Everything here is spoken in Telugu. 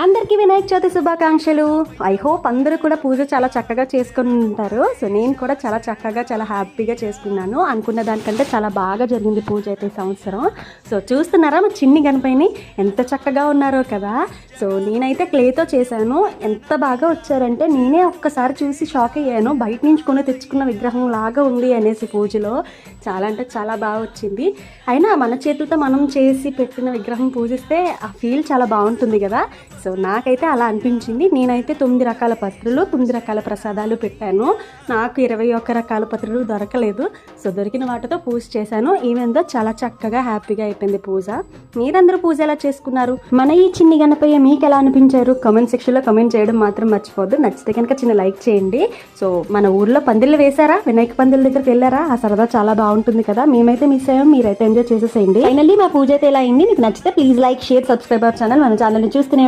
అందరికీ వినాయక చవితి శుభాకాంక్షలు. ఐ హోప్ అందరూ కూడా పూజ చాలా చక్కగా చేసుకుని ఉంటారు. సో నేను కూడా చాలా చక్కగా చాలా హ్యాపీగా చేసుకున్నాను. అనుకున్న దానికంటే చాలా బాగా జరిగింది పూజ అయితే సంవత్సరం. సో చూస్తున్నారా మా చిన్ని గణపతిని ఎంత చక్కగా ఉన్నారో కదా. సో నేనైతే క్లేతో చేశాను. ఎంత బాగా వచ్చారంటే నేనే ఒక్కసారి చూసి షాక్ అయ్యాను. బయట నుంచి కొని తెచ్చుకున్న విగ్రహం లాగా ఉంది అనేసి పూజలో చాలా అంటే చాలా బాగా వచ్చింది. అయినా మన చేతులతో మనం చేసి పెట్టిన విగ్రహం పూజిస్తే ఆ ఫీల్ చాలా బాగుంటుంది కదా. సో నాకైతే అలా అనిపించింది. నేనైతే 9 రకాల పత్రులు 9 రకాల ప్రసాదాలు పెట్టాను. నాకు 21 రకాల పత్రులు దొరకలేదు. సో దొరికిన వాటితో పూజ చేశాను. ఈవెందో చాలా చక్కగా హ్యాపీగా అయిపోయింది పూజ. మీరందరూ పూజ ఎలా చేసుకున్నారు? మన ఈ చిన్ని గణపయ్య మీకు ఎలా అనిపించారు? కామెంట్ సెక్షన్లో కామెంట్ చేయడం మాత్రం మర్చిపోద్దు. నచ్చితే కనుక చిన్న లైక్ చేయండి. సో మన ఊర్లో పందిళ్ళు వేశారా? వినాయక పందిళ్ళ దగ్గరికి వెళ్ళారా? ఆ సరదా చాలా బాగుంటుంది కదా. మేమైతే మిస్ అయ్యాం, మీరైతే ఎంజాయ్ చేసేసేయండి. ఫైనల్లీ మా పూజ అయితే ఎలా అయింది? మీకు నచ్చితే please like, share, subscribe our channel. మన ఛానల్ని చూస్తూనే